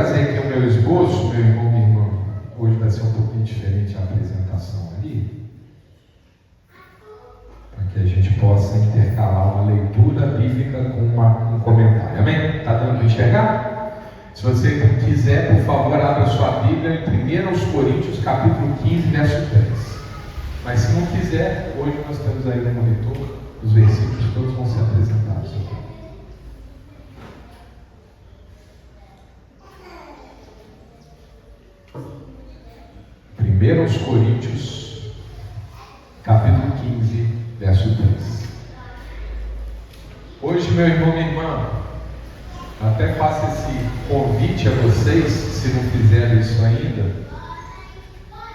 trazer aqui o meu esboço, meu irmão, minha irmã. Hoje vai ser um pouquinho diferente a apresentação ali, para que a gente possa intercalar uma leitura bíblica com um comentário. Amém? Está dando para enxergar? Se você quiser, por favor, abra sua Bíblia em 1 Coríntios, capítulo 15, verso 3. Mas se não quiser, hoje nós temos aí no monitor, os versículos todos vão ser apresentados aqui. 1 Coríntios, capítulo 15, verso 3. Hoje, meu irmão, minha irmã, até faço esse convite a vocês, se não fizeram isso ainda,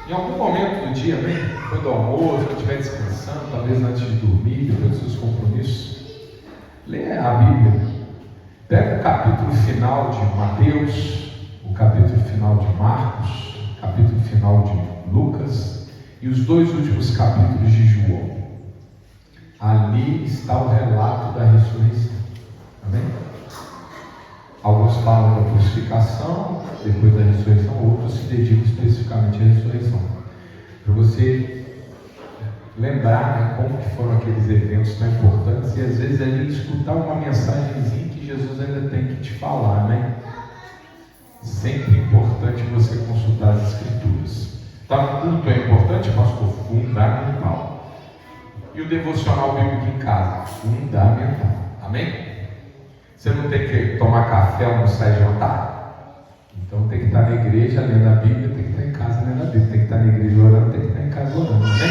em algum momento do dia, amém? Depois do almoço, quando estiver descansando, talvez antes de dormir, depois dos seus compromissos, leia a Bíblia. Pega o capítulo final de Mateus, o capítulo final de Marcos, o capítulo final de Lucas e os 2 últimos capítulos de João. Ali está o relato da ressurreição. Amém? Alguns falam da crucificação, depois da ressurreição, outros se dedicam especificamente à ressurreição. Para você lembrar, né, como que foram aqueles eventos tão importantes e às vezes ali escutar uma mensagenzinha que Jesus ainda tem que te falar, né? Sempre importante você consultar as Escrituras. Tá no culto é importante, pastor? Fundamental. E o devocional bíblico em casa? Fundamental. Amém? Você não tem que tomar café, almoçar e jantar? Então tem que estar na igreja lendo a Bíblia, tem que estar em casa lendo a Bíblia, tem que estar na igreja orando, tem que estar em casa orando. Amém?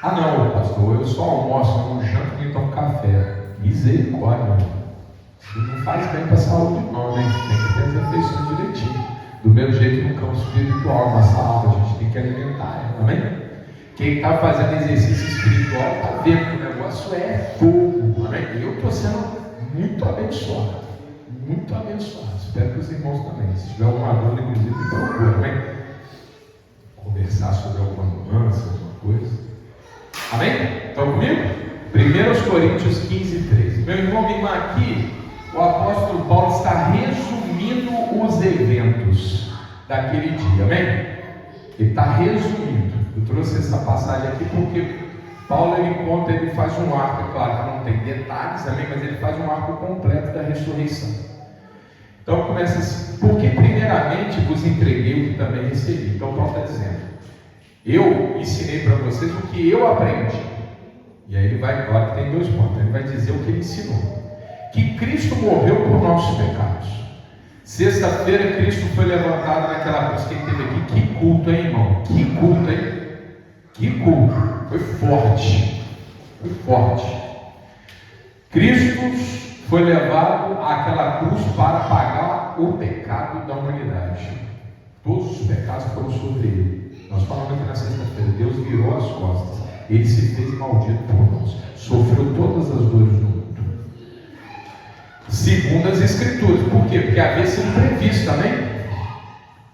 Ah não, pastor, eu só almoço, não janto nem tomo café. Misericórdia. Isso não faz bem para a saúde não, né? Tem que ter as refeições direitinho. Do mesmo jeito no campo espiritual, nossa alma, a gente tem que alimentar ela, amém? Quem está fazendo exercício espiritual está vendo que o negócio é fogo, amém? Eu estou sendo muito abençoado, muito abençoado. Espero que os irmãos também. Se tiver alguma dúvida, inclusive, procura, amém? Conversar sobre alguma nuance, alguma coisa. Amém? Estão comigo? 1 Coríntios 15, 13. Meu irmão, minha irmã, aqui o apóstolo Paulo está resumindo os eventos daquele dia, amém? Ele está resumindo. Eu trouxe essa passagem aqui porque Paulo ele faz um arco, é claro que não tem detalhes, amém? Mas ele faz um arco completo da ressurreição. Então começa assim: porque primeiramente vos entreguei o que também recebi. Então Paulo está dizendo: eu ensinei para vocês o que eu aprendi. E aí ele vai, agora tem 2 pontos, ele vai dizer o que ele ensinou. Que Cristo morreu por nossos pecados. Sexta-feira Cristo foi levantado naquela cruz. Quem teve aqui, que culto, hein, irmão? Que culto, hein? Que culto. Foi forte. Foi forte. Cristo foi levado àquela cruz para pagar o pecado da humanidade. Todos os pecados foram sobre ele. Nós falamos aqui na sexta-feira, Deus virou as costas. Ele se fez maldito por nós. Sofreu todas as dores do mundo. Segundo as Escrituras. Por quê? Porque havia sido previsto também.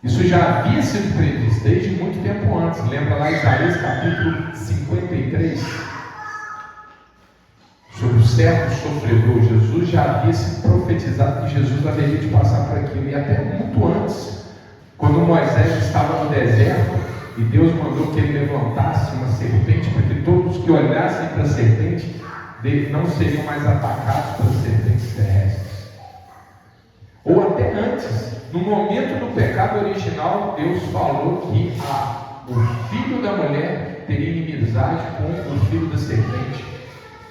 Isso já havia sido previsto desde muito tempo antes. Lembra lá Isaías capítulo 53? Sobre o servo sofredor. Jesus já havia sido profetizado que Jesus haveria de passar por aquilo. E até muito antes, quando Moisés estava no deserto e Deus mandou que ele levantasse uma serpente para que todos que olhassem para a serpente não seriam mais atacados pelas serpentes terrestres. Ou até antes, no momento do pecado original, Deus falou que o filho da mulher teria inimizade com o filho da serpente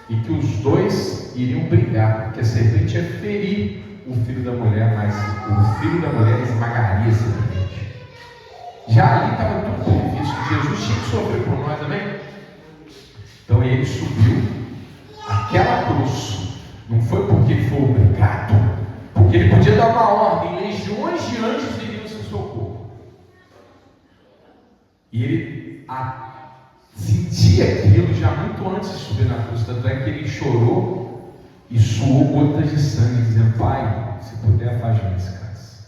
e que os dois iriam brigar, porque a serpente ia ferir o filho da mulher, mas o filho da mulher esmagaria a serpente. Já ali estava tudo previsto. Jesus tinha que sofrer por nós, amém? Então ele subiu aquela cruz. Não foi porque ele foi obrigado, porque ele podia dar uma ordem, legiões de anjos viriam sem socorro. E ele sentia aquilo já muito antes de subir na cruz. Tanto é que ele chorou e suou gotas de sangue, dizendo: Pai, se puder, afasta esse cálice.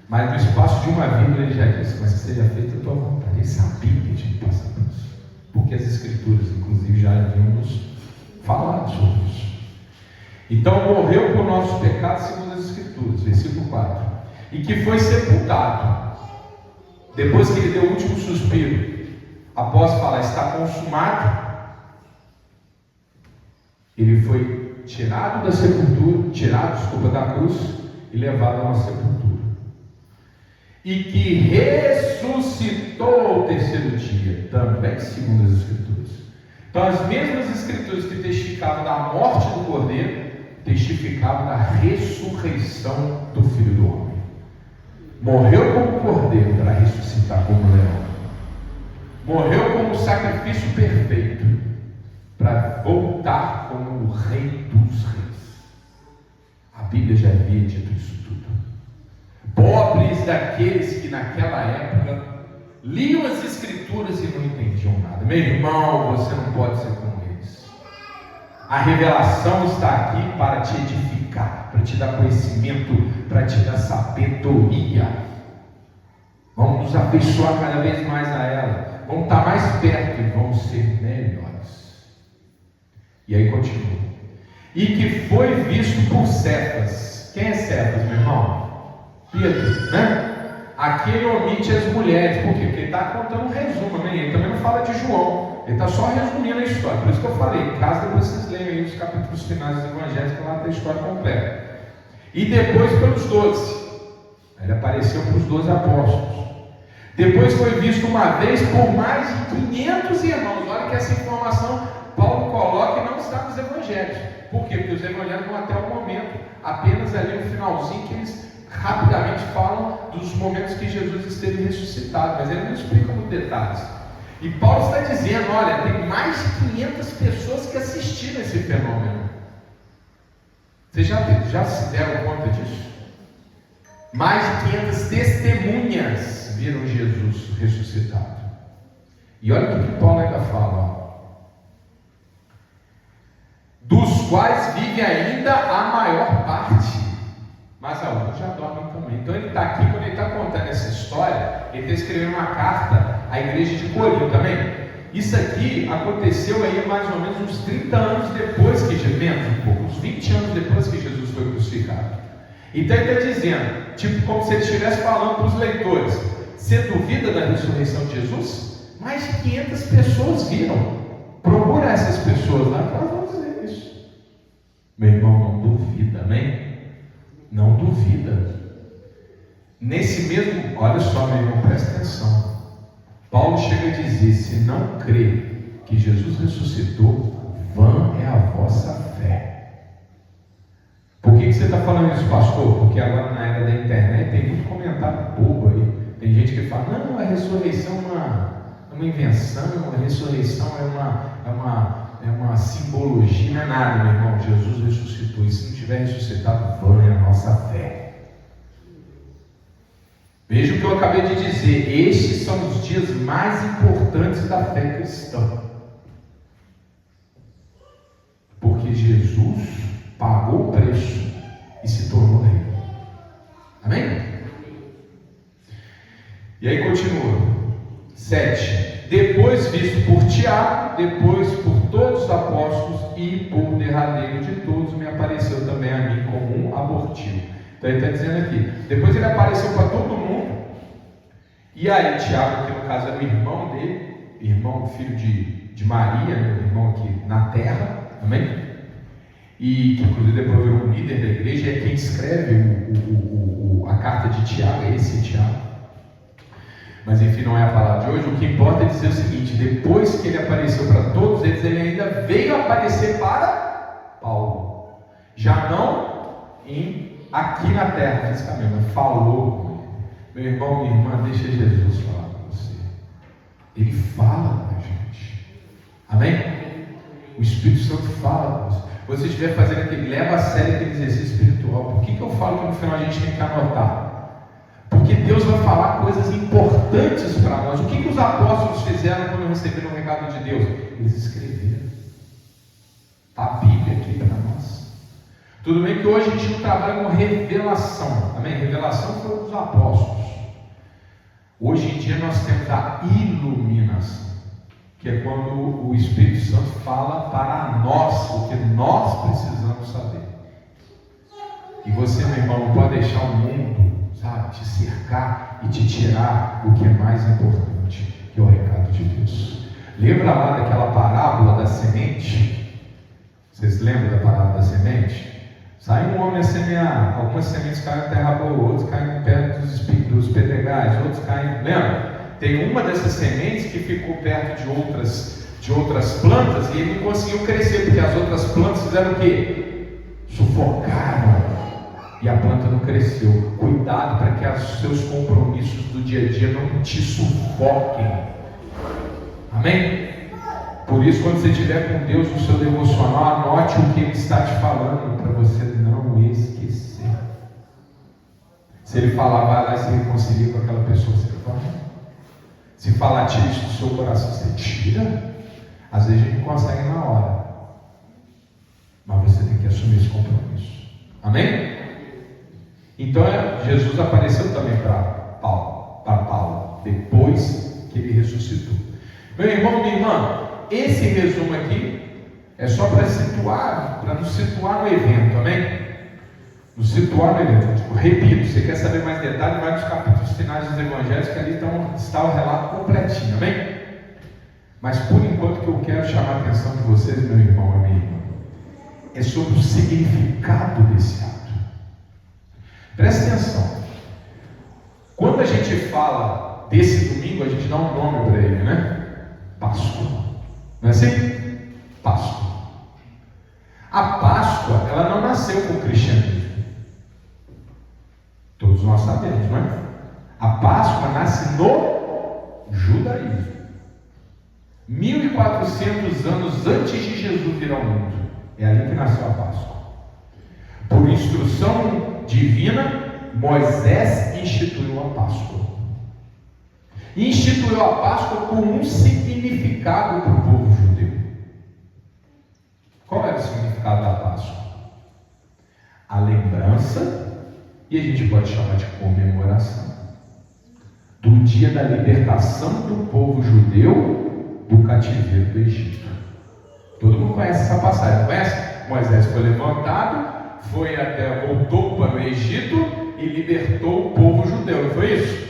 Mas no espaço de uma vírgula ele já disse: mas que seja feita a tua vontade. Ele sabia que tinha que passar por isso, porque as Escrituras, inclusive, já haviam nos falado sobre isso. Então morreu por nossos pecados segundo as Escrituras, versículo 4. e que foi sepultado. Depois que ele deu o último suspiro, após falar está consumado, ele foi tirado da sepultura, da cruz e levado a uma sepultura. E que ressuscitou ao terceiro dia, também segundo as Escrituras. Então as mesmas Escrituras que testificavam da morte do Cordeiro, testificavam da ressurreição do Filho do Homem. Morreu como Cordeiro para ressuscitar como leão. Morreu como sacrifício perfeito para voltar como o Rei dos Reis. A Bíblia já havia dito isso tudo. Pobres daqueles que naquela época liam as Escrituras e não entendiam nada. Meu irmão, você não pode ser como eles. A revelação está aqui para te edificar, para te dar conhecimento, para te dar sabedoria. Vamos nos afeiçoar cada vez mais a ela. Vamos estar mais perto e vamos ser melhores. E aí continua. E que foi visto por Cefas. Quem é Cefas, meu irmão? Pedro, né? Aquele omite as mulheres. Por quê? Porque ele está contando um resumo, né? Ele também não fala de João. Ele está só resumindo a história. Por isso que eu falei, caso depois vocês leiam aí os capítulos finais dos evangelhos, que lá tem a história completa. E depois pelos 12. Ele apareceu para os 12 apóstolos. Depois foi visto uma vez por mais de 500 irmãos. Olha que essa informação Paulo coloca e não está nos evangelhos. Por quê? Porque os evangelhos vão até o momento, apenas ali no finalzinho, que eles rapidamente falam dos momentos que Jesus esteve ressuscitado, mas ele não explica muito detalhes. E Paulo está dizendo, olha, tem mais de 500 pessoas que assistiram esse fenômeno. Vocês já se deram conta disso? Mais de 500 testemunhas viram Jesus ressuscitado. E olha o que Paulo ainda fala, ó. Dos quais vive ainda a maior parte, mas alguns já dormem também. Então ele está aqui, quando ele está contando essa história, ele está escrevendo uma carta à igreja de Corinto também. Isso aqui aconteceu aí mais ou menos uns 30 anos depois que Jesus, menos um pouco, uns 20 anos depois que Jesus foi crucificado. Então ele está dizendo, tipo como se ele estivesse falando para os leitores: você duvida da ressurreição de Jesus? Mais de 500 pessoas viram. Procura essas pessoas lá, elas vão dizer isso. Meu irmão, não duvida, amém? Não duvida. Nesse mesmo, olha só, meu irmão, presta atenção. Paulo chega a dizer: se não crê que Jesus ressuscitou, vã é a vossa fé. Por que você está falando isso, pastor? Porque agora na era da internet tem muito comentário bobo aí. Tem gente que fala: não, a ressurreição é uma invenção, a ressurreição é uma simbologia, não é nada, meu irmão. Jesus ressuscitou, e se não tiver ressuscitado, vã é a nossa fé. Veja o que eu acabei de dizer: estes são os dias mais importantes da fé cristã, porque Jesus pagou o preço e se tornou rei. Amém? E aí continua 7. Depois visto por Tiago, depois por todos os apóstolos, e por derradeiro de todos me apareceu também a mim como um abortivo. Então ele está dizendo aqui, depois ele apareceu para todo mundo. E aí Tiago, que no caso era o irmão dele, irmão, filho de Maria, né, irmão aqui na terra, amém? E que inclusive depois virou o líder da igreja, é quem escreve a carta de Tiago, é esse Tiago. Mas enfim, não é a palavra de hoje. O que importa é dizer o seguinte: depois que ele apareceu para todos eles, ele ainda veio aparecer para Paulo, já não aqui na terra fisicamente, mas falou com ele. Meu irmão, minha irmã, deixa Jesus falar com você. Ele fala com a gente, amém? O Espírito Santo fala com você. Você estiver fazendo aquele, leva a sério aquele exercício espiritual. Por que eu falo que no final a gente tem que anotar? Porque Deus vai falar coisas importantes para nós. O que os apóstolos fizeram quando receberam o recado de Deus? Eles escreveram a Bíblia aqui para nós. Tudo bem que hoje a gente não trabalha com revelação, amém? Revelação foi dos apóstolos. Hoje em dia nós temos a iluminação, que é quando o Espírito Santo fala para nós o que nós precisamos saber. E você, meu irmão, não pode deixar o mundo, sabe, te cercar e te tirar o que é mais importante, que é o recado de Deus. Lembra lá daquela parábola da semente? Vocês lembram da parábola da semente? Sai um homem a semear, algumas sementes caem na terra boa, outros caem perto dos pedregais, outros caem, lembra? Tem uma dessas sementes que ficou perto de outras plantas e ele não conseguiu crescer, porque as outras plantas fizeram o quê? Sufocaram e a planta não cresceu. Cuidado para que os seus compromissos do dia a dia não te sufoquem. Amém? Por isso, quando você estiver com Deus no seu devocional, anote o que Ele está te falando para você não esquecer. Se Ele falar, vai lá e se reconcilia com aquela pessoa, você vai. Se falar, tira isso do seu coração, você tira. Às vezes a gente não consegue na hora, mas você tem que assumir esse compromisso. Amém? Então Jesus apareceu também para Paulo, depois que ele ressuscitou. Meu irmão, minha irmã, esse resumo aqui é só para nos situar no evento, amém? Nos situar no evento. Repito, você quer saber mais detalhes, vai nos capítulos finais dos evangelhos, que ali está o relato completinho, amém? Mas por enquanto, o que eu quero chamar a atenção de vocês, meu irmão e minha irmã, é sobre o significado desse ato. Presta atenção. Quando a gente fala desse domingo, a gente dá um nome para ele, né? Páscoa. Não é assim? Páscoa. A Páscoa, ela não nasceu com o cristianismo. Todos nós sabemos, não é? A Páscoa nasce no judaísmo. 1400 anos antes de Jesus vir ao mundo. É ali que nasceu a Páscoa. Por instrução divina, Moisés instituiu a Páscoa. Instituiu a Páscoa com um significado para o povo judeu. Qual era o significado da Páscoa? A lembrança, e a gente pode chamar de comemoração, do dia da libertação do povo judeu do cativeiro do Egito. Todo mundo conhece essa passagem, não conhece? Moisés foi levantado, voltou para o Egito e libertou o povo judeu, não foi isso?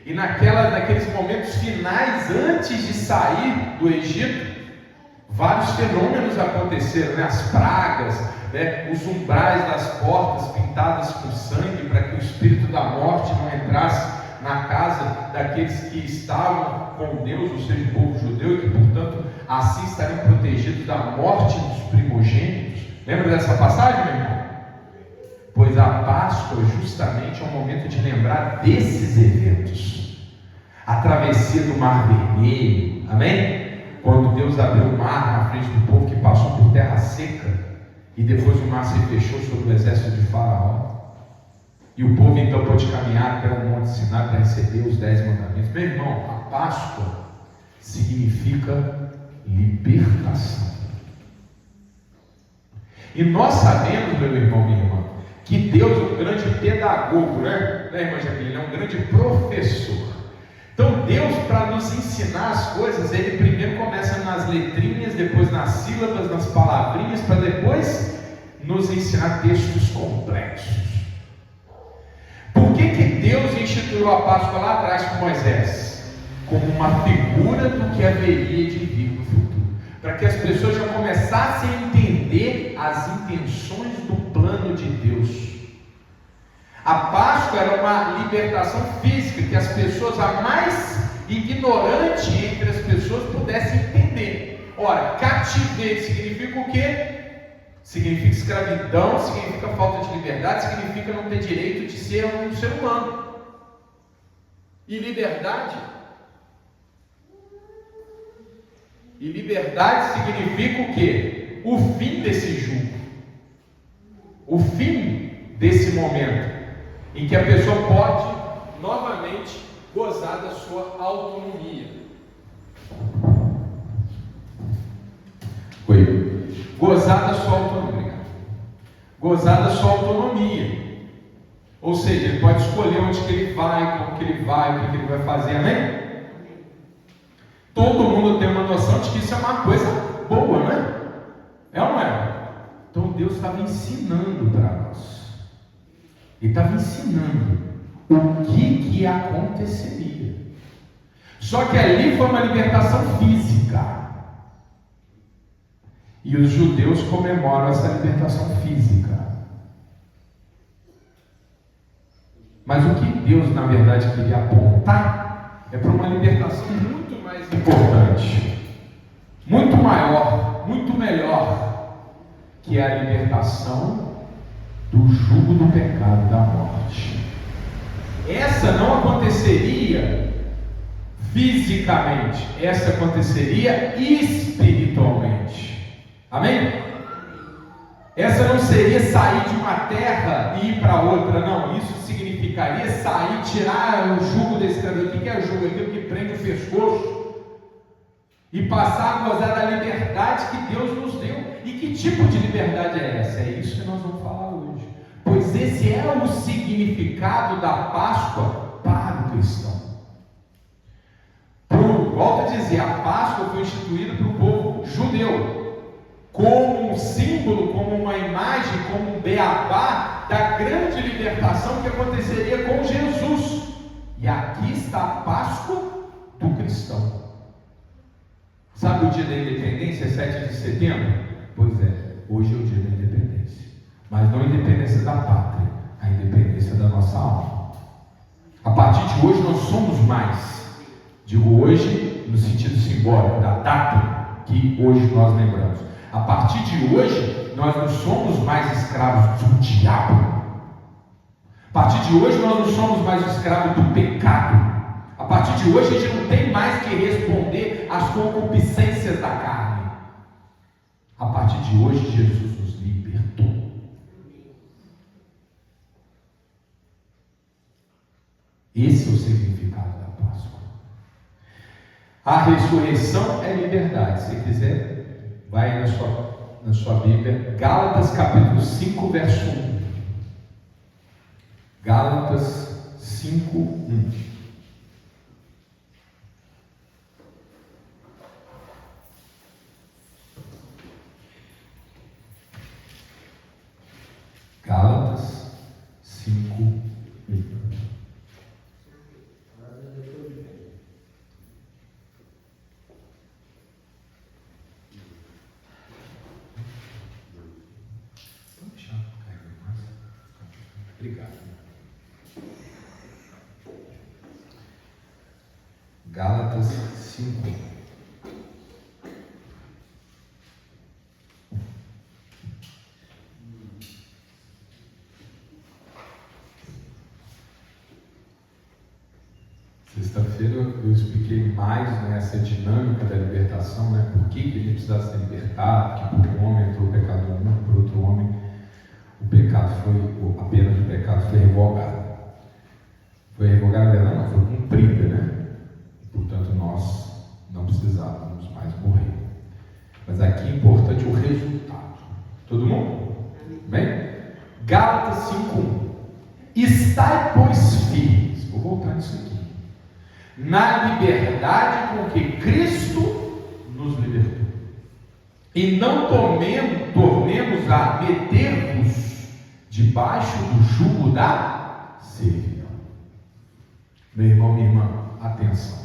E naqueles momentos finais, antes de sair do Egito, vários fenômenos aconteceram, né? As pragas, né? Os umbrais das portas pintadas com sangue, para que o espírito da morte não entrasse na casa daqueles que estavam com Deus, ou seja, o povo judeu, e que, portanto, assim estariam protegidos da morte dos primogênitos. Lembra dessa passagem, meu irmão? Pois a Páscoa justamente é um momento de lembrar desses eventos. A travessia do Mar Vermelho, amém? Quando Deus abriu o mar na frente do povo que passou por terra seca, e depois o mar se fechou sobre o exército de Faraó. E o povo então pôde caminhar até o Monte Sinai para receber os 10 mandamentos. Meu irmão, a Páscoa significa libertação. E nós sabemos, meu irmão, minha irmã, que Deus é um grande pedagogo, né, irmã Jaqueline? Ele é um grande professor. Então Deus, para nos ensinar as coisas, Ele primeiro começa nas letrinhas, depois nas sílabas, nas palavrinhas, para depois nos ensinar textos complexos. Por que Deus instituiu a Páscoa lá atrás com Moisés? Como uma figura do que haveria de vir no futuro, para que as pessoas já começassem a entender as intenções do plano de Deus. A Páscoa era uma libertação física, que as pessoas, a mais ignorante entre as pessoas, pudessem entender. Ora, cativeiro significa o quê? Significa escravidão, significa falta de liberdade, significa não ter direito de ser um ser humano. E liberdade significa o quê? O fim desse jugo, o fim desse momento em que a pessoa pode novamente gozar da sua autonomia. Gozar da sua autonomia. Gozar da sua autonomia. Ou seja, ele pode escolher onde que ele vai, como que ele vai, o que ele vai fazer, amém? Todo mundo tem uma noção de que isso é uma coisa boa, não é? É ou não é? Então Deus estava ensinando para nós. Ele estava ensinando o que aconteceria. Só que ali foi uma libertação física. E os judeus comemoram essa libertação física. Mas o que Deus, na verdade, queria apontar é para uma libertação muito mais importante, muito maior, muito melhor, que é a libertação do jugo do pecado e da morte. Essa não aconteceria fisicamente, essa aconteceria espiritualmente. Amém? Essa não seria sair de uma terra e ir para outra, não. Isso significaria sair, tirar o jugo desse cara. O que é jugo? É aquilo que prende o pescoço e passar a gozar da liberdade que Deus nos deu. E que tipo de liberdade é essa? É isso que nós vamos falar hoje. Pois esse é o significado da Páscoa para o cristão. Volto a dizer, a Páscoa foi instituída para o povo judeu, como um símbolo, como uma imagem, como um beabá da grande libertação que aconteceria com Jesus. E aqui está a Páscoa do cristão. Sabe o dia da independência, 7 de setembro? Pois é, hoje é o dia da independência. Mas não a independência da pátria, a independência da nossa alma. A partir de hoje nós somos mais. Digo hoje no sentido simbólico, da data que hoje nós lembramos. A partir de hoje, nós não somos mais escravos do diabo. A partir de hoje, nós não somos mais escravos do pecado. A partir de hoje, a gente não tem mais que responder às concupiscências da carne. A partir de hoje, Jesus nos libertou. Esse é o significado da Páscoa. A ressurreição é liberdade. Se quiser, vai na sua Bíblia, Gálatas capítulo 5, verso 1. Gálatas 5, 1. Gálatas 5, 1. Obrigado. Gálatas 5. Sexta-feira eu expliquei mais nessa dinâmica da libertação, né? Por que a gente precisava ser libertado, que por um homem entrou o pecado no mundo, por outro homem a pena do pecado foi revogada. Foi revogada, não, foi cumprida, né? Portanto, nós não precisávamos mais morrer. Mas aqui é importante o resultado. Todo mundo? Bem? Gálatas 5:1. Estai, pois, firmes. Vou voltar nisso aqui. Na liberdade com que Cristo nos libertou. E não tornemos a meter-vos debaixo do jugo da servidão. Meu irmão, minha irmã, atenção.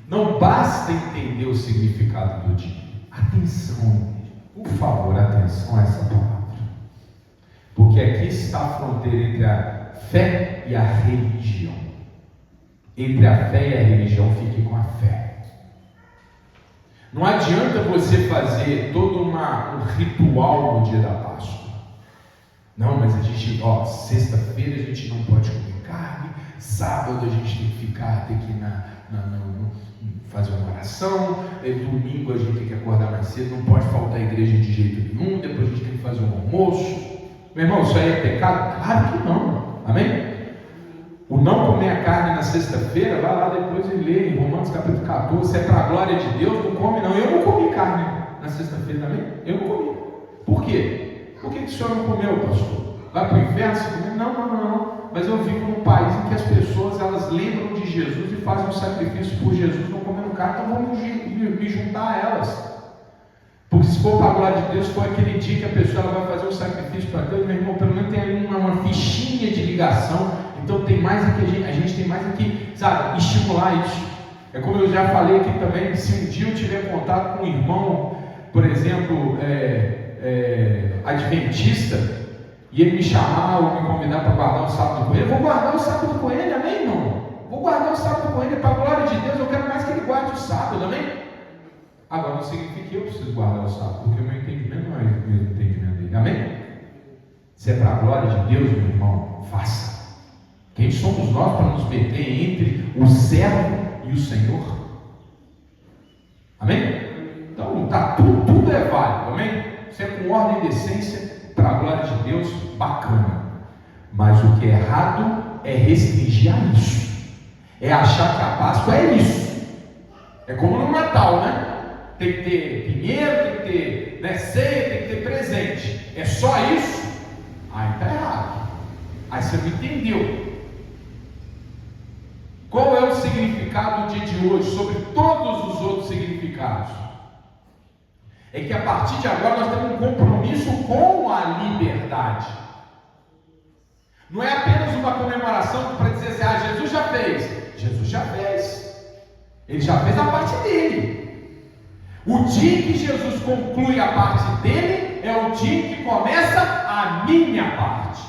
Não basta entender o significado do dia. Atenção, por favor, atenção a essa palavra. Porque aqui está a fronteira entre a fé e a religião. Entre a fé e a religião, fique com a fé. Não adianta você fazer todo um ritual no dia da Páscoa. Não, mas a gente, sexta-feira a gente não pode comer carne, sábado a gente tem que fazer uma oração, domingo a gente tem que acordar mais cedo, não pode faltar a igreja de jeito nenhum, depois a gente tem que fazer um almoço. Meu irmão, isso aí é pecado? Claro que não, amém? O não comer a carne na sexta-feira, vai lá depois e lê em Romanos capítulo 14, se é para a glória de Deus, não come não. Eu não comi carne na sexta-feira também, eu não comi. Por quê? Por que o senhor não comeu, pastor? Vai para o inferno se comer? Não. Mas eu vivo num país em que as pessoas, elas lembram de Jesus e fazem um sacrifício por Jesus, não comendo carne, então vamos me juntar a elas. Porque se for para a glória de Deus, foi aquele dia que a pessoa ela vai fazer um sacrifício para Deus, meu irmão, pelo menos tem ali uma fichinha de ligação Então tem mais aqui, a gente tem mais aqui, sabe, estimular isso. É como eu já falei aqui também, se um dia eu tiver contato com um irmão, por exemplo, adventista, e ele me chamar ou me convidar para guardar o sábado com ele, eu vou guardar o sábado com ele, amém, irmão? Vou guardar o sábado com ele, para a glória de Deus, eu quero mais que ele guarde o sábado, amém? Agora não significa que eu preciso guardar o sábado, porque o meu entendimento não é o mesmo entendimento dele, amém? Se é para a glória de Deus, meu irmão, faça. Quem somos nós para nos meter entre o servo e o Senhor? Amém? Então, tudo é válido, amém? Você é com ordem e decência para a glória de Deus, bacana. Mas o que é errado é restringir a isso. É achar que a Páscoa é isso. É como no Natal, né? Tem que ter dinheiro, tem que ter ceia, tem que ter presente. É só isso? Aí está errado. Aí você não entendeu. Qual é o significado do dia de hoje sobre todos os outros significados? É que a partir de agora nós temos um compromisso com a liberdade. Não é apenas uma comemoração para dizer assim, Jesus já fez. Jesus já fez. Ele já fez a parte dele. O dia que Jesus conclui a parte dele é o dia que começa a minha parte.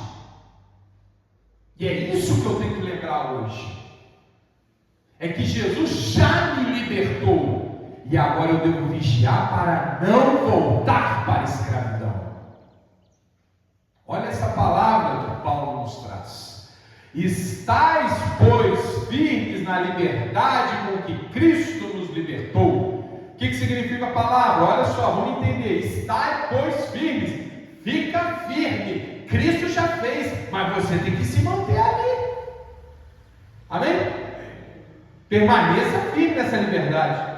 E é isso que eu tenho que lembrar hoje. É que Jesus já me libertou. E agora eu devo vigiar para não voltar para a escravidão. Olha essa palavra que Paulo nos traz. Estais, pois, firmes na liberdade com que Cristo nos libertou. O que significa a palavra? Olha só, vamos entender. Estais, pois, firmes. Fica firme. Cristo já fez, mas você tem que se manter ali. Amém? Permaneça firme nessa liberdade.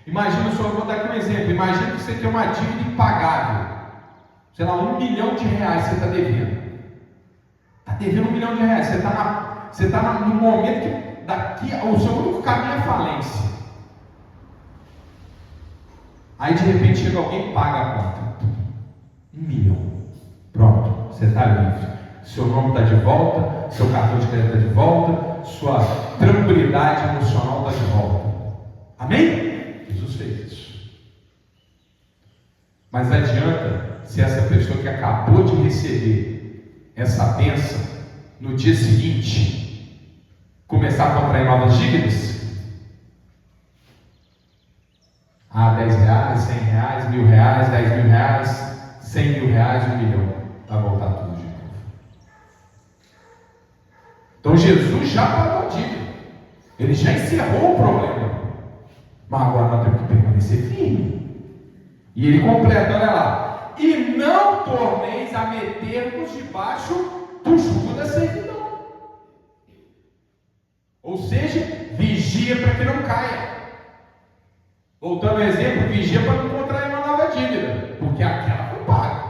Imagina, só vou dar aqui um exemplo. Imagina que você tem uma dívida impagável. Sei lá, R$1 milhão você está devendo. Está devendo R$1 milhão. Você está no momento que daqui, o seu único caminho é falência. Aí de repente chega alguém e paga a conta. R$1 milhão. Pronto, você está livre. Seu nome está de volta, seu cartão de crédito está de volta, sua tranquilidade emocional está de volta. Amém? Jesus fez isso. Mas adianta se essa pessoa que acabou de receber essa bênção, no dia seguinte, começar a contrair novas dívidas? R$10, R$100, R$1.000, R$10.000, R$100.000, R$1 milhão. Vai voltar tudo de novo. Então Jesus já pagou a dívida. Ele já encerrou o problema. Mas agora nós temos que permanecer firme. E ele completa, olha lá. E não torneis a meter-vos debaixo do jugo da servidão. Ou seja, vigia para que não caia. Voltando ao exemplo, vigia para não contrair uma nova dívida. Porque aquela foi paga.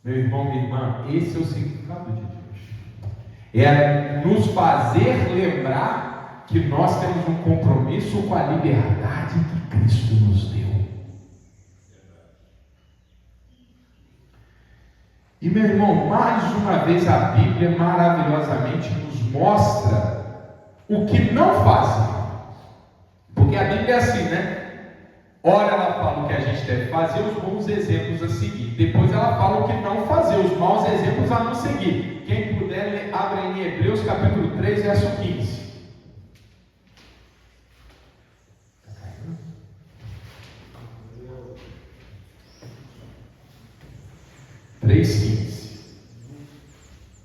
Meu irmão, minha irmã, esse é o significado do dia de hoje. É nos fazer lembrar que nós temos um compromisso com a liberdade que Cristo nos deu. E meu irmão, mais uma vez a Bíblia maravilhosamente nos mostra o que não fazer. Porque a Bíblia é assim, né? Ora ela fala o que a gente deve fazer, os bons exemplos a seguir. Depois ela fala o que não fazer, os maus exemplos a não seguir. Quem puder, abre em Hebreus capítulo 3, verso 15. 3,15.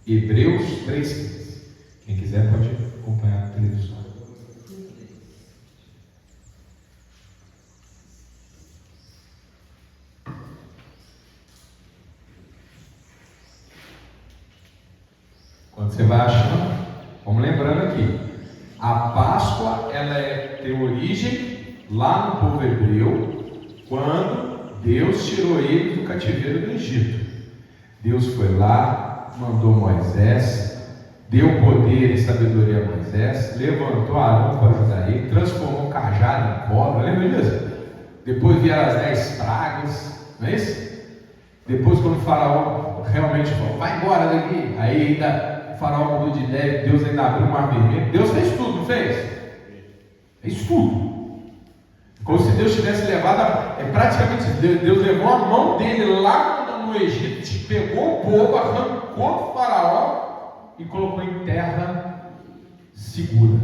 Hebreus 3,15. Quem quiser pode acompanhar na televisão. Quando você vai achando, vamos lembrando aqui, a Páscoa ela tem origem lá no povo hebreu, quando Deus tirou eles do cativeiro do Egito. Deus foi lá, mandou Moisés, deu poder e sabedoria a Moisés, levantou Arão para ajudar ele, transformou o cajado em cobra, lembra disso? Depois vieram as 10 pragas, não é isso? Depois, quando o faraó realmente falou, vai embora daqui. Aí ainda o faraó mudou de ideia, Deus ainda abriu o mar vermelho. Deus fez tudo, não fez? Fez tudo. Como se Deus tivesse levado, praticamente Deus levou a mão dele lá no Egito, pegou o povo, arrancou do faraó e colocou em terra segura.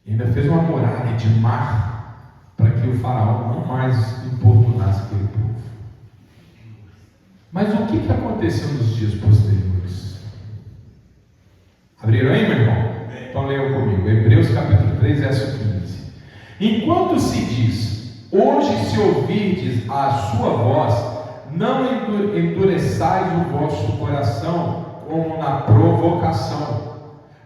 E ainda fez uma muralha de mar para que o faraó não mais importunasse aquele povo. Mas o que aconteceu nos dias posteriores? Abriram aí, meu irmão? Então leiam comigo, Hebreus capítulo 3, verso 15. Enquanto se diz, hoje se ouvirdes a sua voz, não endureçais o vosso coração como na provocação,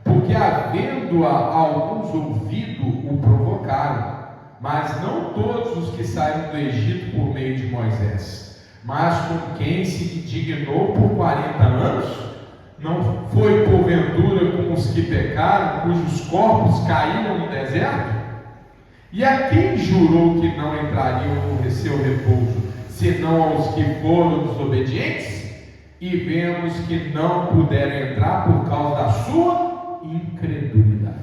porque havendo-a alguns ouvido o provocaram, mas não todos os que saíram do Egito por meio de Moisés, mas com quem se indignou por 40 anos, não foi porventura com os que pecaram, cujos corpos caíram no deserto? E a quem jurou que não entrariam no seu repouso, senão aos que foram desobedientes? E vemos que não puderam entrar por causa da sua incredulidade.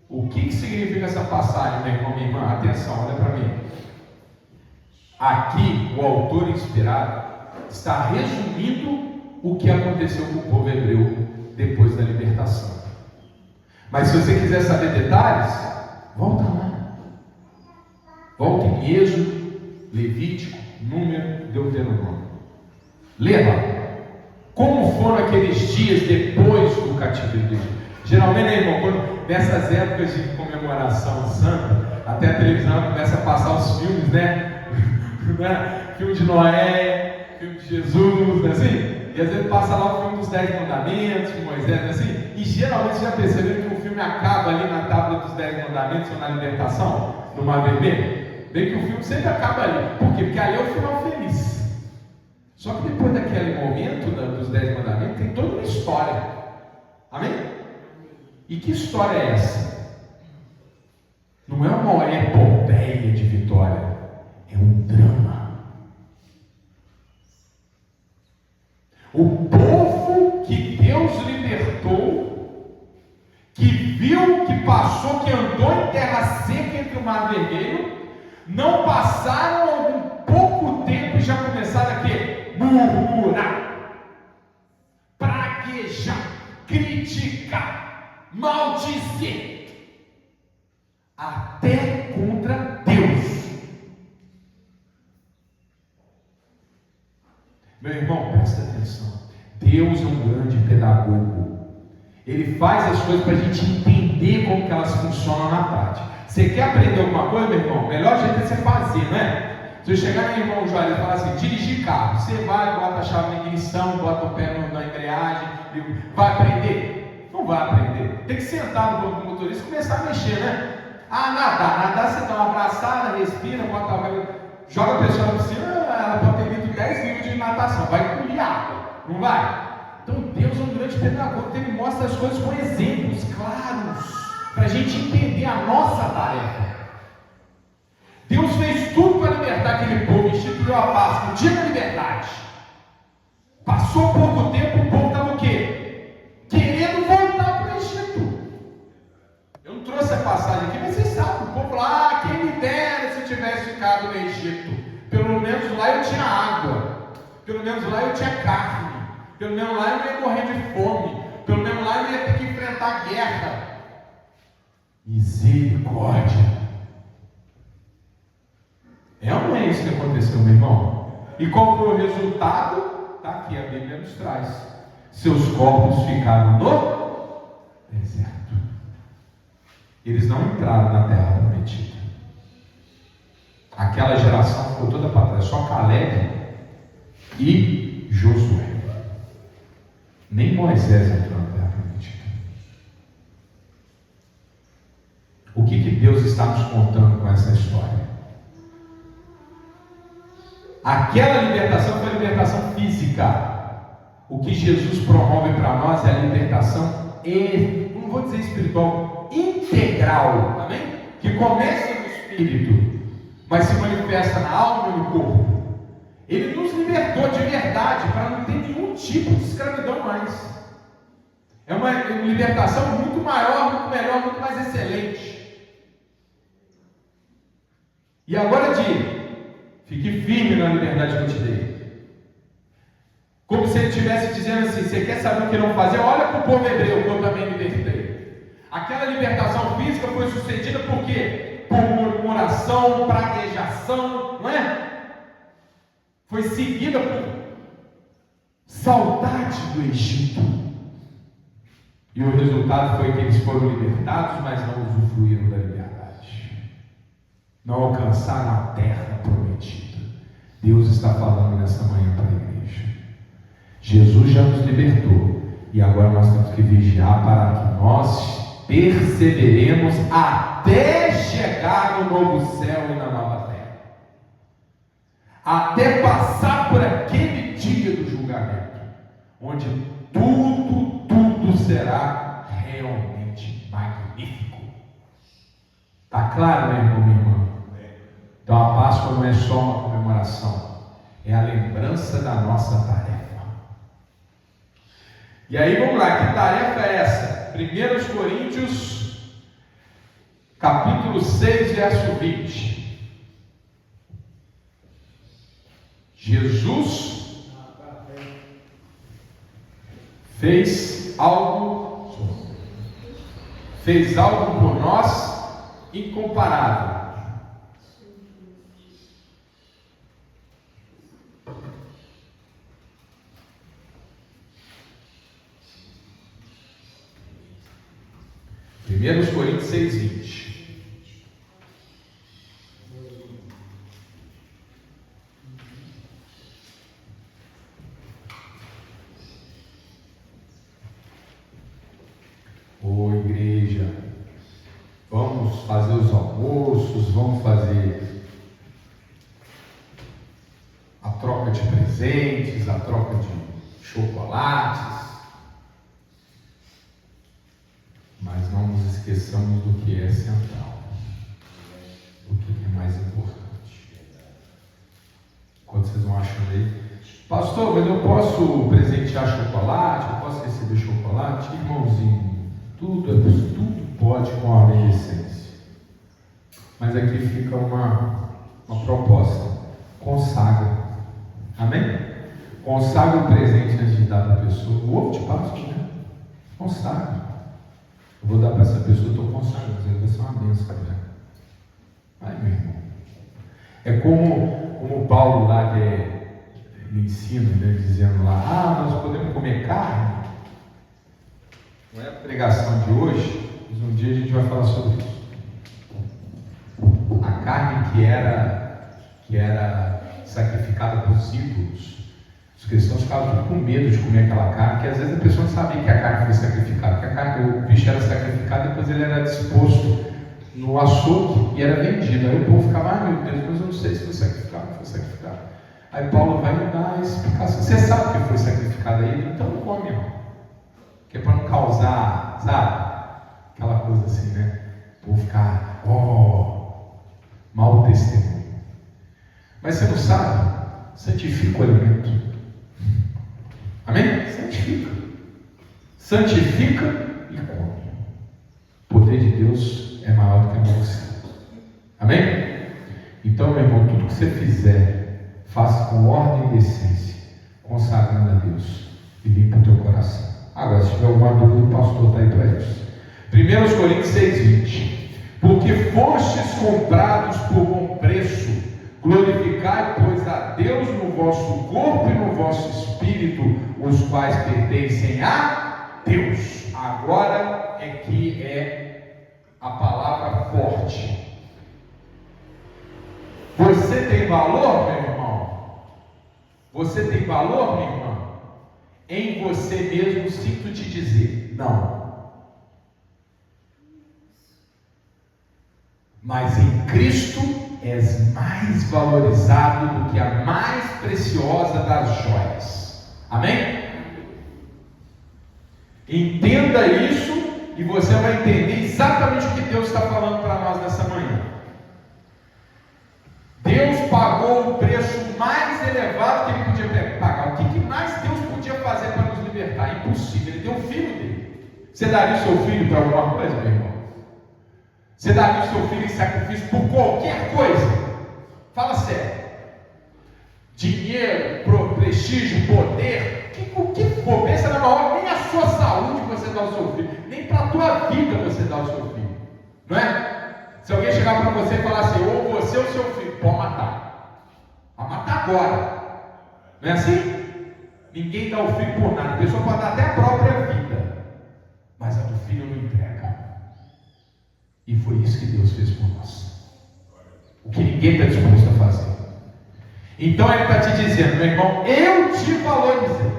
O que significa essa passagem, meu irmão, minha irmã? Atenção, olha para mim. Aqui, o autor inspirado está resumindo o que aconteceu com o povo hebreu depois da libertação. Mas se você quiser saber detalhes, volta lá. Volta em Êxodo, Levítico, Número, Deuteronômio. Lê lá. Como foram aqueles dias depois do cativeiro do Egito? Geralmente, né, irmão, nessas épocas de comemoração santa, até a televisão começa a passar os filmes, né? Filme de Noé, filme de Jesus, né, assim? E às vezes passa lá o filme dos 10 mandamentos, de Moisés, né, assim? E geralmente já perceberam que o filme acaba ali na tábua dos 10 mandamentos ou na libertação, no Mar Vermelho? Bem que o filme sempre acaba ali. Por quê? Porque ali é o final feliz. Só que depois daquele momento dos 10 mandamentos, tem toda uma história. Amém? E que história é essa? Não é uma epopeia de vitória, é um drama. O povo que Deus libertou, que viu, que passou, que andou em terra seca entre o Mar Vermelho, não passaram algum pouco tempo e já começaram a quê? Murmurar, praguejar, criticar, maldizer, até contra Deus. Meu irmão, presta atenção. Deus é um grande pedagogo. Ele faz as coisas para a gente entender como que elas funcionam na prática. Você quer aprender alguma coisa, meu irmão? O melhor jeito é você fazer, não é? Se eu chegar no irmão Joel e falar assim, dirigir carro, você vai, bota a chave na ignição, bota o pé na embreagem, vai aprender? Não vai aprender. Tem que sentar no banco do motorista e começar a mexer, né? Nadar você dá uma abraçada, respira, joga a pessoa na piscina, ela pode ter vindo 10 livros de natação, vai engolir água, não vai? Então Deus é um grande pedagogo, Ele mostra as coisas com exemplos claros, para a gente entender a nossa tarefa. Deus fez tudo para libertar aquele povo, instituiu a Páscoa, o dia da liberdade. Passou pouco tempo, o povo estava o quê? Querendo voltar para o Egito. Eu não trouxe a passagem aqui, mas vocês sabem, o povo lá, quem me dera se eu tivesse ficado no Egito. Pelo menos lá eu tinha água, pelo menos lá eu tinha carne, pelo menos lá eu não ia morrer de fome, pelo menos lá eu não ia ter que enfrentar a guerra. Misericórdia. É ou não é isso que aconteceu, meu irmão? E qual foi o resultado? Está aqui, a Bíblia nos traz. Seus corpos ficaram no deserto. Eles não entraram na terra prometida. Aquela geração ficou toda para trás. Só Caleb e Josué. Nem Moisés entrou na terra prometida. O que Deus está nos contando com essa história? Aquela libertação foi a libertação física. O que Jesus promove para nós é a libertação, não vou dizer espiritual, integral, amém? Que começa no espírito, mas se manifesta na alma e no corpo. Ele nos libertou de verdade para não ter nenhum tipo de escravidão mais. É uma libertação muito maior, muito melhor, muito mais excelente. E agora fique firme na liberdade que eu te dei. Como se ele estivesse dizendo assim: você quer saber o que não fazer? Olha para o povo hebreu que eu também libertei. Aquela libertação física foi sucedida por quê? Por murmuração, praguejação, não é? Foi seguida por saudade do Egito. E o resultado foi que eles foram libertados, mas não usufruíram da liberdade. Não alcançaram a terra prometida. Deus está falando nessa manhã para a igreja. Jesus já nos libertou. E agora nós temos que vigiar para que nós perseveremos até chegar no novo céu e na nova terra. Até passar por aquele dia do julgamento, onde tudo será realmente magnífico. Está claro, meu irmão, minha irmã? Então a Páscoa não é só uma comemoração, é a lembrança da nossa tarefa. E aí vamos lá, que tarefa é essa? 1 Coríntios, capítulo 6, verso 20. Jesus fez algo por nós incomparável. Primeiros Coríntios 6:20. Ô igreja, vamos fazer os almoços, vamos fazer a troca de presentes, a troca de chocolates, mas não nos esqueçamos do que é central, do que é mais importante. Quando vocês vão achando aí, pastor, mas eu posso presentear chocolate, eu posso receber chocolate? Irmãozinho, tudo pode com a ordem de essência. Mas aqui fica uma proposta: consagra. Amém? Consagra o presente antes de dar para a pessoa. O ovo de Páscoa, né? Consagra. Eu vou dar para essa pessoa, eu estou consagrando, vai ser uma bênção, né? Ai, meu irmão. É como Paulo lá que ele ensina, né, dizendo lá: nós podemos comer carne. Não é a pregação de hoje, mas um dia a gente vai falar sobre isso. A carne que era sacrificada para os ídolos. Os cristãos ficavam com medo de comer aquela carne, porque às vezes a pessoa não sabia que a carne foi sacrificada, porque o bicho era sacrificado, depois ele era disposto no açougue e era vendido. Aí o povo ficava: meu Deus, mas eu não sei se foi sacrificado, não foi sacrificado. Aí Paulo vai me dar a explicação: você sabe que foi sacrificado aí? Então não come, irmão. Que é para não causar, sabe? Aquela coisa assim, né? O povo ficar, mau testemunho. Mas você não sabe? Santifica o alimento. Amém? Santifica e come. O poder de Deus é maior do que a você. Amém? Então, meu irmão, tudo que você fizer, faça com ordem e decência, consagrando a Deus, e limpa o teu coração. Agora, se tiver alguma dúvida, o pastor está aí para isso. 1 Coríntios 6:20. Porque fostes comprados por bom preço, glorificai, pois, a Deus no vosso corpo e no vosso espírito, os quais pertencem a Deus. Agora é que é a palavra forte. Você tem valor, meu irmão? Você tem valor, minha irmã? Em você mesmo, sinto te dizer, não. Mas em Cristo és mais valorizado do que a mais preciosa das joias. Amém? Entenda isso e você vai entender exatamente o que Deus está falando para nós nessa manhã. Deus pagou o preço mais elevado impossível. Ele deu o filho dele. Você daria o seu filho para alguma coisa, meu irmão? Você daria o seu filho em sacrifício por qualquer coisa? Fala sério. Dinheiro, prestígio, poder, o que for, pensa na hora, nem a sua saúde você dá ao seu filho, nem para a tua vida você dá ao seu filho, não é? Se alguém chegar para você e falar assim, ou você ou seu filho, pode matar, vai matar agora, não é assim? Ninguém dá o filho por nada, a pessoa pode dar até a própria vida, mas a do filho não entrega, e foi isso que Deus fez por nós, o que ninguém está disposto a fazer. Então ele está te dizendo, meu irmão, eu te valorizei.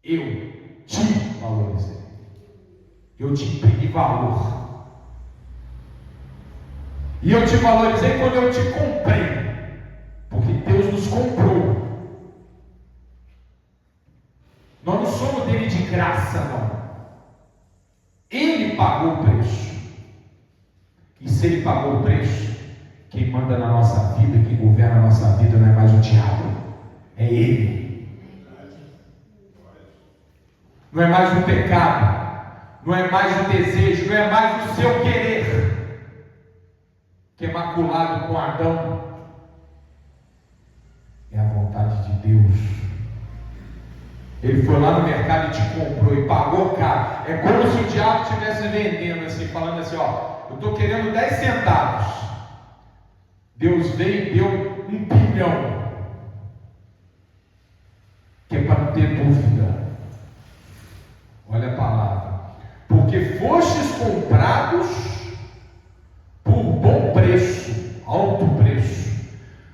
Eu te valorizei. Eu te imprimi valor. E eu te valorizei quando eu te comprei. Porque Deus nos comprou. Nós não somos dele de graça, não. Ele pagou o preço. E se ele pagou o preço, quem manda na nossa vida, quem governa a nossa vida não é mais o diabo, é Ele. Não é mais o pecado, não é mais o desejo, não é mais o seu querer, que é maculado com Adão. É a vontade de Deus. Ele foi lá no mercado e te comprou e pagou caro. É como se o diabo estivesse vendendo assim, falando assim, ó, eu estou querendo 10 centavos. Deus veio e deu 1 bilhão, que é para não ter dúvida. Olha a palavra. Porque fostes comprados por bom preço, alto preço.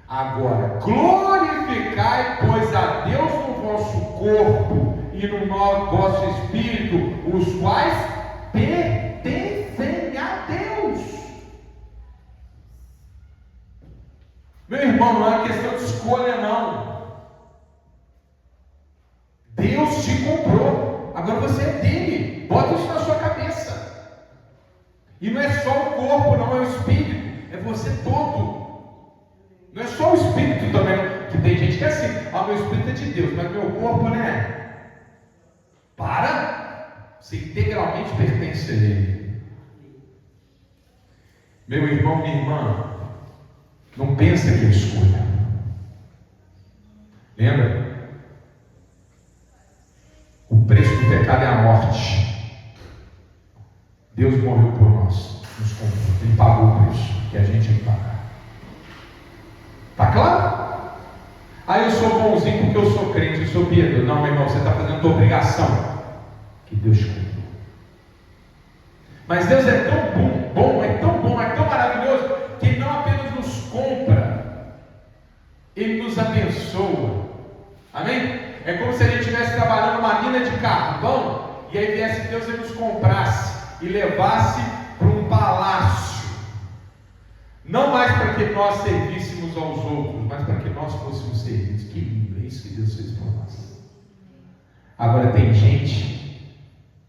Agora glorificai, pois, a Deus no vosso corpo e no vosso espírito, os quais pertencem a Deus. Meu irmão, não é uma questão de escolha, não. Deus te comprou, agora você é dele. Bota isso na sua cabeça. E não é só o corpo, não é o espírito, é você todo. Não é só o espírito também, que tem gente que é assim, meu espírito é de Deus, mas meu corpo não é. Para, você integralmente pertence a Ele. Meu irmão, minha irmã, não pensa que é escolha. Lembra? O preço do pecado é a morte. Deus morreu por nós, nos comprou, Ele pagou o preço que a gente tem que pagar. Está claro? Eu sou bonzinho porque eu sou crente, eu sou piedoso. Não, meu irmão, você está fazendo a tua obrigação que Deus te comprou. Mas Deus é tão bom, é tão bom, é tão maravilhoso, que Ele não apenas nos compra, Ele nos abençoa. Amém? É como se a gente estivesse trabalhando numa mina de carvão, e aí viesse Deus e nos comprasse, e levasse para um palácio. Não mais para que nós servíssemos aos outros, mas para que nós fôssemos servidos. Que lindo, é isso que Deus fez por nós. Agora tem gente,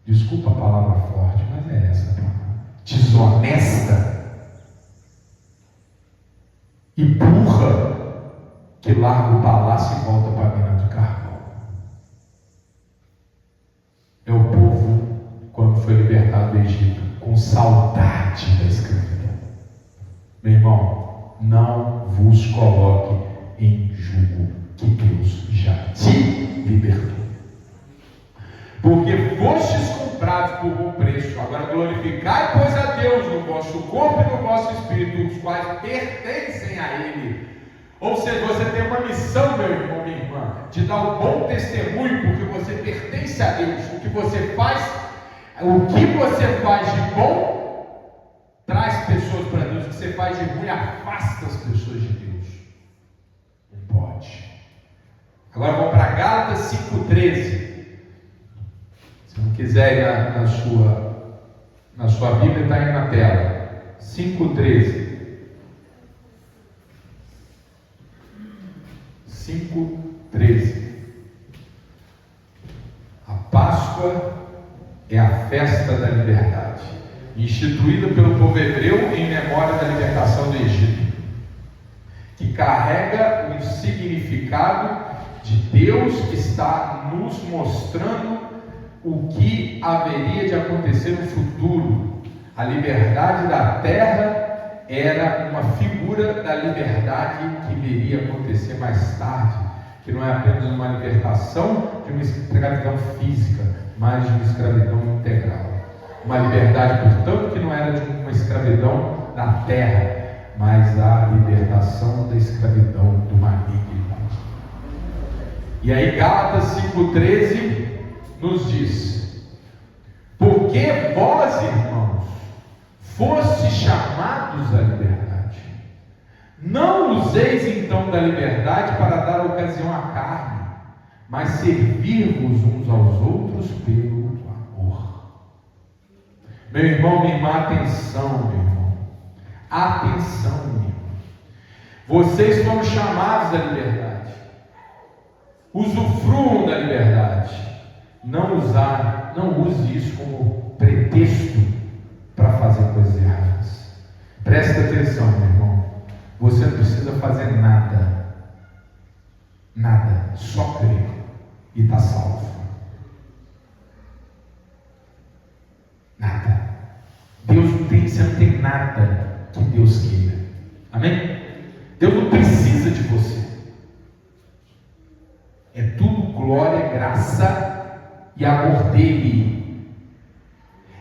desculpa a palavra forte, mas é essa a palavra, desonesta e burra, que larga o palácio e volta para a mina de carvão. É o povo quando foi libertado do Egito, com saudade da escravidão. Meu irmão, não vos coloque em jugo, que Deus já te libertou. Porque fostes comprados por bom preço. Agora glorificai, pois, a Deus no vosso corpo e no vosso espírito, os quais pertencem a Ele. Ou seja, você tem uma missão, meu irmão, minha irmã, de dar um bom testemunho, porque você pertence a Deus. O que você faz de bom, traz pessoas para Deus. O que você faz de ruim, afasta as pessoas de Deus. Não pode. Agora vamos para Gálatas 5,13. Se não quiser ir na sua Bíblia, está aí na tela. 5,13. 5,13. A Páscoa é a festa da liberdade, instituída pelo povo hebreu em memória da libertação do Egito, que carrega um significado de Deus que está nos mostrando o que haveria de acontecer no futuro. A liberdade da terra era uma figura da liberdade que viria a acontecer mais tarde, que não é apenas uma libertação de uma escravidão física, mas de uma escravidão integral. Uma liberdade, portanto, que não era de uma escravidão da terra, mas a libertação da escravidão do maligno. E aí Gálatas 5,13 nos diz: porque vós, irmãos, fostes chamados à liberdade, não useis então da liberdade para dar ocasião à carne, mas servir-vos uns aos outros pelo amor. Meu irmão, minha irmã, atenção, meu irmão, atenção, meu irmão. Vocês foram chamados à liberdade. Usufruam da liberdade. Não use isso como pretexto para fazer coisas erradas. Preste atenção, meu irmão. Você não precisa fazer nada. Nada. Só crer e está salvo. Nada. Você não tem nada que Deus queira. Amém? Deus não precisa de você. É tudo glória, graça e amor dele.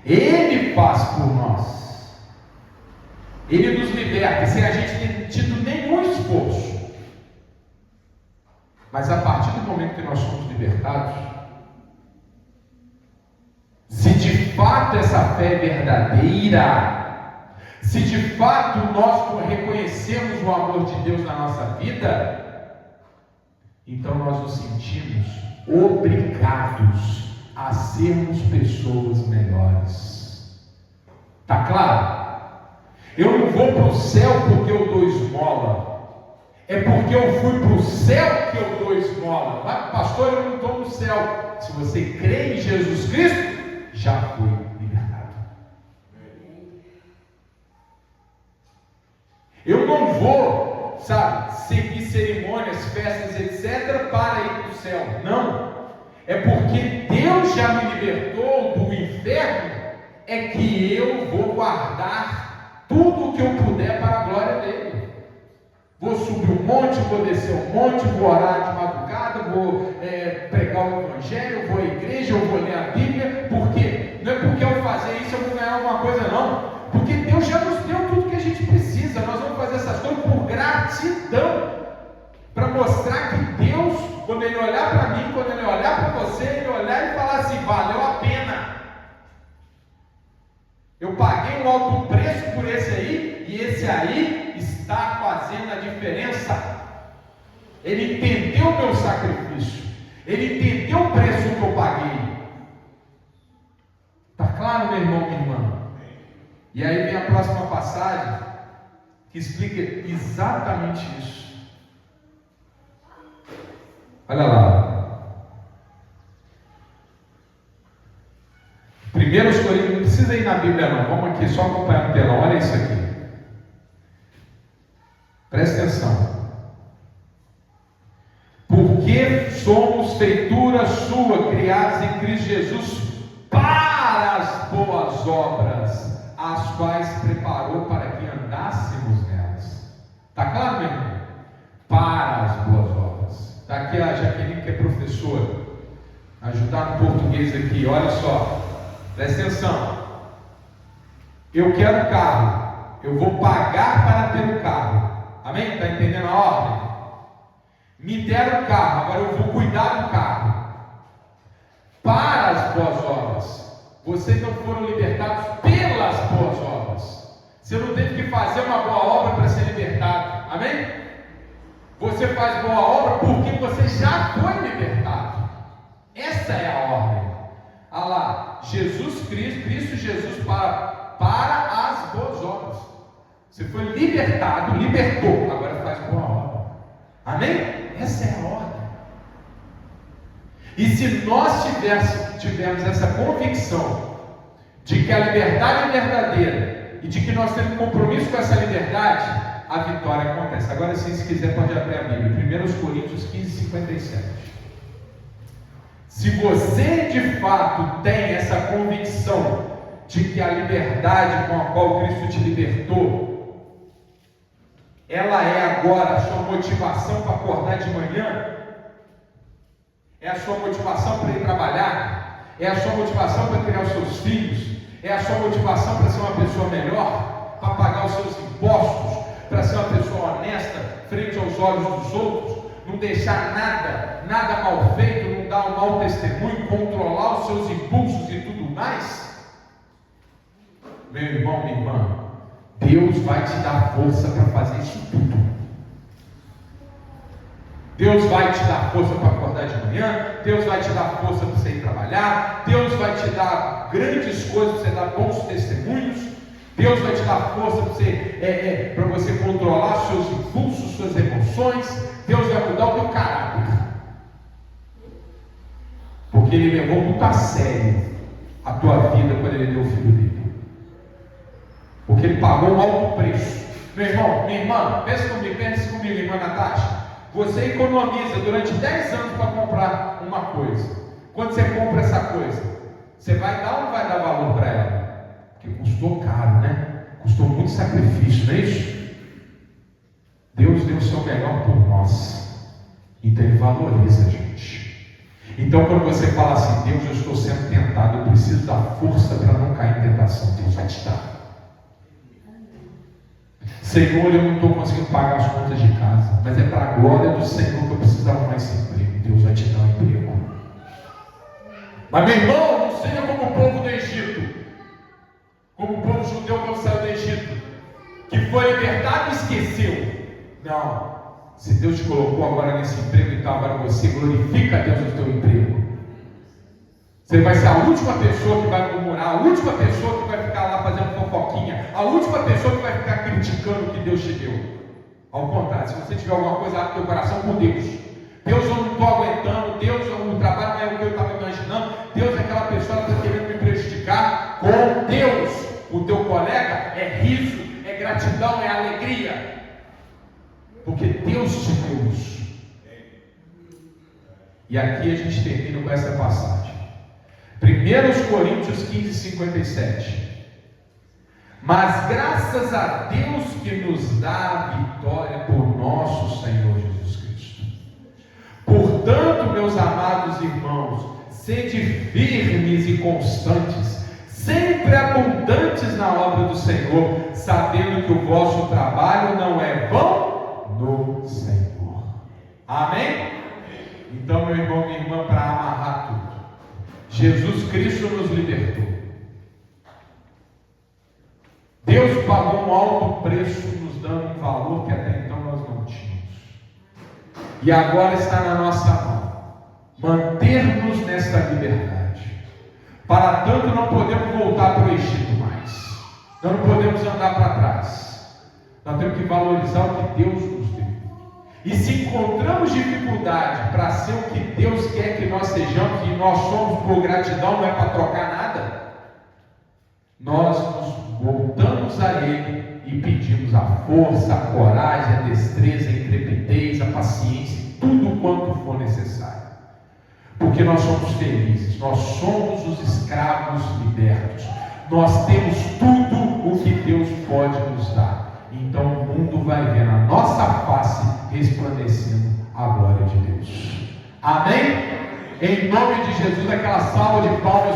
Ele faz por nós. Ele nos liberta sem a gente ter tido nenhum esforço. Mas a partir do momento que nós somos libertados, se de fato essa fé é verdadeira, se de fato nós reconhecemos o amor de Deus na nossa vida, então nós nos sentimos obrigados a sermos pessoas melhores. Está claro? Eu não vou para o céu porque eu dou esmola, é porque eu fui para o céu que eu dou esmola. Mas, pastor, eu não estou no céu. Se você crê em Jesus Cristo, já foi libertado. Eu não vou, seguir cerimônias, festas, etc., para ir para o céu. Não. É porque Deus já me libertou do inferno, é que eu vou guardar tudo o que eu puder para a glória dele. Vou subir um monte, vou descer um monte, vou orar de madrugada, vou pregar o evangelho, vou à igreja, eu vou ler a Bíblia. Por quê? Não é porque eu fazer isso eu vou ganhar alguma coisa, não. Porque Deus já nos deu tudo que a gente precisa. Nós vamos fazer essas coisas por gratidão, para mostrar que Deus, quando Ele olhar para mim, quando Ele olhar para você, Ele olhar e falar assim: valeu a pena. Eu paguei um alto preço por esse aí, e esse aí está fazendo a diferença. Ele entendeu o meu sacrifício, ele entendeu o preço que eu paguei. Está claro, meu irmão, minha irmã? E aí vem a próxima passagem que explica exatamente isso. Olha lá. 1 Coríntios, não precisa ir na Bíblia não, vamos aqui só acompanhar no telão, olha isso aqui. Presta atenção. Porque somos feitura sua, criados em Cristo Jesus, para as boas obras, as quais preparou para que andássemos nelas. Está claro, meu irmão? Para as boas obras. Está aqui a Jaqueline, que é professora, ajudar no português aqui. Olha só, presta atenção. Eu quero carro, eu vou pagar para ter o carro. Amém? Está entendendo a ordem? Me deram o carro, agora eu vou cuidar do carro. Para as boas obras. Vocês não foram libertados pelas boas obras. Você não teve que fazer uma boa obra para ser libertado. Amém? Você faz boa obra porque você já foi libertado. Essa é a ordem. Olha lá, Jesus Cristo Jesus para as boas obras. Você foi libertado, libertou, agora faz boa obra. Amém? Essa é a ordem. E se nós tivermos essa convicção de que a liberdade é verdadeira e de que nós temos compromisso com essa liberdade, a vitória acontece. Agora, se quiser, pode abrir a Bíblia. 1 Coríntios 15, 15:57. Se você de fato tem essa convicção de que a liberdade com a qual Cristo te libertou, ela é agora a sua motivação para acordar de manhã, é a sua motivação para ir trabalhar, é a sua motivação para criar os seus filhos, é a sua motivação para ser uma pessoa melhor, para pagar os seus impostos, para ser uma pessoa honesta frente aos olhos dos outros, não deixar nada mal feito, não dar um mau testemunho, controlar os seus impulsos e tudo mais. Meu irmão, minha irmã, Deus vai te dar força para fazer isso tudo. Deus vai te dar força para acordar de manhã, Deus vai te dar força para você ir trabalhar, Deus vai te dar grandes coisas para você dar bons testemunhos, Deus vai te dar força para você controlar seus impulsos, suas emoções, Deus vai mudar o teu caráter, porque Ele levou muito a sério a tua vida quando Ele deu o Filho dele, porque Ele pagou um alto preço. Meu irmão, minha irmã, pense comigo, irmã Natasha. Você economiza durante 10 anos para comprar uma coisa. Quando você compra essa coisa, você vai dar ou não vai dar valor para ela? Porque custou caro, né? Custou muito sacrifício, não é isso? Deus deu o seu melhor por nós. Então Ele valoriza a gente. Então quando você fala assim, Deus, eu estou sendo tentado, eu preciso dar força para não cair em tentação, Deus vai te dar. Senhor, eu não estou conseguindo pagar as contas de casa, mas é para a glória do Senhor que eu preciso arrumar esse emprego. Deus vai te dar um emprego. Mas meu irmão, não seja como o povo do Egito, como o povo judeu quando saiu do Egito, que foi libertado e esqueceu. Não, se Deus te colocou agora nesse emprego, então agora você glorifica a Deus no teu emprego. Você vai ser a última pessoa que vai murmurar, a última pessoa que vai ficar lá fazendo fofoquinha, a última pessoa que vai ficar criticando o que Deus te deu. Ao contrário, se você tiver alguma coisa lá no teu coração, com Deus, eu não estou aguentando, Deus, o trabalho não é o que eu estava imaginando, Deus é aquela pessoa que está querendo me prejudicar, com Deus, o teu colega é riso, é gratidão, é alegria, porque Deus te deu isso. E aqui a gente termina com essa passagem. 1 Coríntios 15:57. Mas graças a Deus que nos dá a vitória por nosso Senhor Jesus Cristo. Portanto, meus amados irmãos, sede firmes e constantes, sempre abundantes na obra do Senhor, sabendo que o vosso trabalho não é vão no Senhor. Amém? Então, meu irmão, minha irmã, para amarrar tudo, Jesus Cristo nos libertou. Deus pagou um alto preço, nos dando um valor que até então nós não tínhamos. E agora está na nossa mão manter-nos nesta liberdade. Para tanto, não podemos voltar para o Egito mais. Nós não podemos andar para trás. Nós temos que valorizar o que Deus nos deu. E se encontramos dificuldade para ser o que Deus quer que nós sejamos, e nós somos por gratidão, não é para trocar nada, nós nos voltamos a Ele e pedimos a força, a coragem, a destreza, a intrepidez, a paciência, tudo quanto for necessário. Porque nós somos felizes, nós somos os escravos libertos, nós temos tudo o que Deus pode nos dar. Então o mundo vai ver na nossa face resplandecendo a glória de Deus. Amém? Em nome de Jesus, aquela salva de palmas.